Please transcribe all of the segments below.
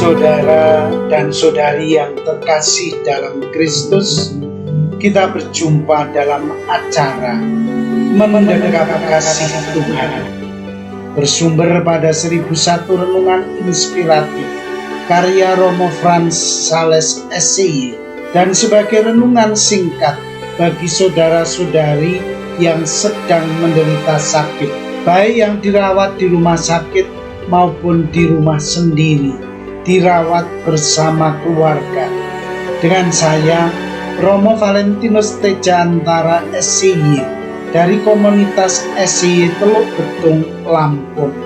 Saudara dan saudari yang terkasih dalam Kristus, kita berjumpa dalam acara Mendekat Kasih Tuhan, bersumber pada 1001 renungan inspiratif karya Romo Frans Sales SCY, dan sebagai renungan singkat bagi saudara-saudari yang sedang menderita sakit, baik yang dirawat di rumah sakit maupun di rumah sendiri, dirawat bersama keluarga. Dengan saya, Romo Valentinus Teja Antara SCY dari komunitas SCY Teluk Betung, Lampung.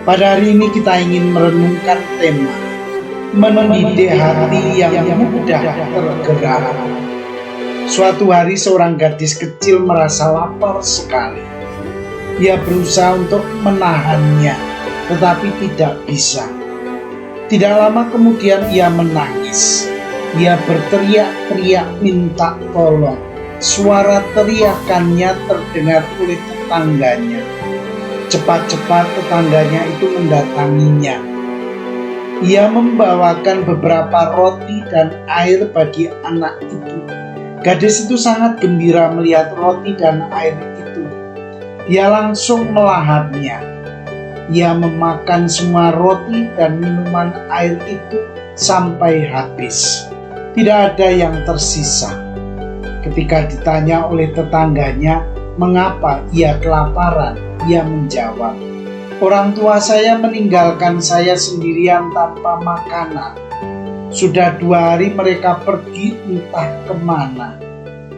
Pada hari ini kita ingin merenungkan tema mendidik hati yang mudah tergerak. Suatu hari seorang gadis kecil merasa lapar sekali. Ia berusaha untuk menahannya, tetapi tidak bisa. Tidak lama kemudian ia menangis. Ia berteriak-teriak minta tolong. Suara teriakannya terdengar oleh tetangganya. Cepat-cepat tetangganya itu mendatanginya. Ia membawakan beberapa roti dan air bagi anak itu. Gadis itu sangat gembira melihat roti dan air itu. Ia langsung melahapnya. Ia memakan semua roti dan minuman air itu sampai habis. Tidak ada yang tersisa. Ketika ditanya oleh tetangganya mengapa ia kelaparan, ia menjawab, "Orang tua saya meninggalkan saya sendirian tanpa makanan. Sudah 2 hari mereka pergi entah kemana.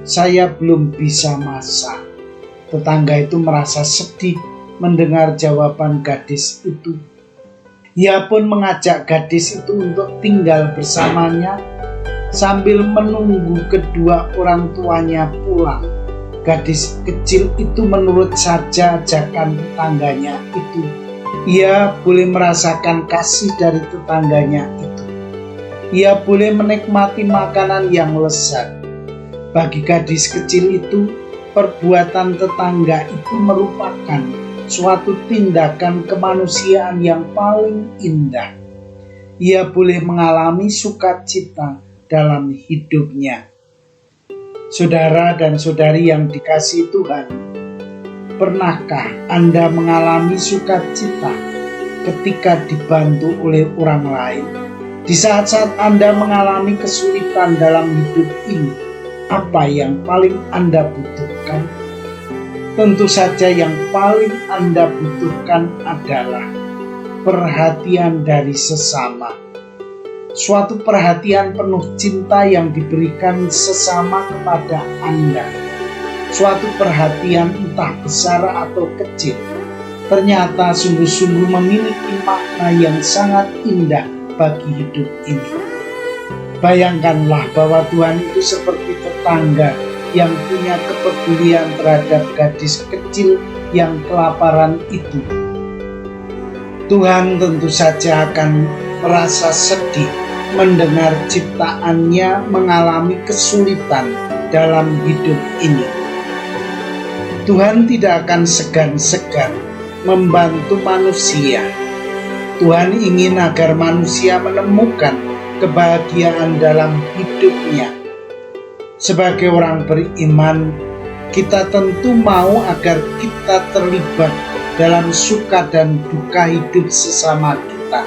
Saya belum bisa masak." Tetangga itu merasa sedih mendengar jawaban gadis itu. Ia pun mengajak gadis itu untuk tinggal bersamanya sambil menunggu kedua orang tuanya pulang. Gadis kecil itu menurut saja ajakan tetangganya itu. Ia boleh merasakan kasih dari tetangganya itu. Ia boleh menikmati makanan yang lezat. Bagi gadis kecil itu, perbuatan tetangga itu merupakan suatu tindakan kemanusiaan yang paling indah. Ia boleh mengalami sukacita dalam hidupnya. Saudara dan saudari yang dikasihi Tuhan, pernahkah Anda mengalami sukacita ketika dibantu oleh orang lain? Di saat-saat Anda mengalami kesulitan dalam hidup ini, apa yang paling Anda butuhkan? Tentu saja yang paling Anda butuhkan adalah perhatian dari sesama. Suatu perhatian penuh cinta yang diberikan sesama kepada Anda. Suatu perhatian entah besar atau kecil, ternyata sungguh-sungguh memiliki makna yang sangat indah bagi hidup ini. Bayangkanlah bahwa Tuhan itu seperti tetangga yang punya kepedulian terhadap gadis kecil yang kelaparan itu. Tuhan tentu saja akan merasa sedih mendengar ciptaannya mengalami kesulitan dalam hidup ini. Tuhan tidak akan segan-segan membantu manusia. Tuhan ingin agar manusia menemukan kebahagiaan dalam hidupnya. Sebagai orang beriman, kita tentu mau agar kita terlibat dalam suka dan duka hidup sesama kita.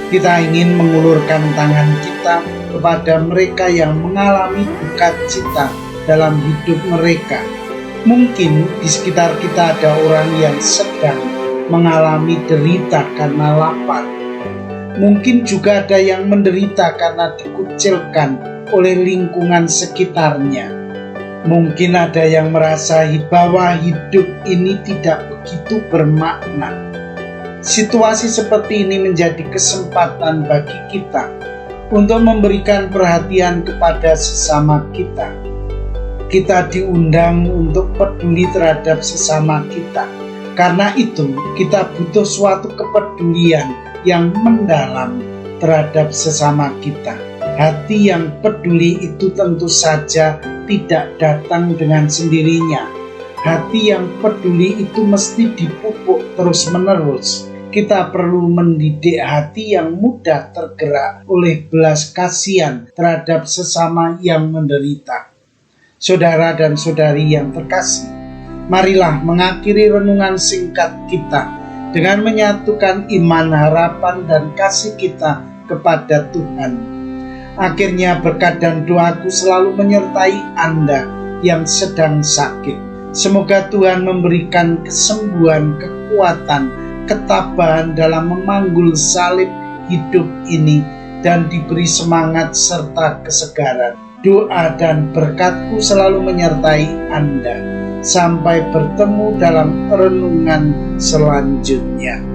Kita ingin mengulurkan tangan kita kepada mereka yang mengalami duka cita dalam hidup mereka. Mungkin di sekitar kita ada orang yang sedang mengalami derita karena lapar. Mungkin juga ada yang menderita karena dikucilkan oleh lingkungan sekitarnya. Mungkin ada yang merasa bahwa hidup ini tidak begitu bermakna. Situasi seperti ini menjadi kesempatan bagi kita untuk memberikan perhatian kepada sesama kita. Kita diundang untuk peduli terhadap sesama kita. Karena itu, kita butuh suatu kepedulian yang mendalam terhadap sesama kita. Hati yang peduli itu tentu saja tidak datang dengan sendirinya. Hati yang peduli itu mesti dipupuk terus-menerus. kita perlu mendidik hati yang mudah tergerak oleh belas kasihan terhadap sesama yang menderita. Saudara dan saudari yang terkasih, marilah mengakhiri renungan singkat kita dengan menyatukan iman, harapan, dan kasih kita kepada Tuhan. Akhirnya berkat dan doaku selalu menyertai Anda yang sedang sakit. Semoga Tuhan memberikan kesembuhan, kekuatan, ketabahan dalam memanggul salib hidup ini dan diberi semangat serta kesegaran. Doa dan berkatku selalu menyertai Anda. Sampai bertemu dalam renungan selanjutnya.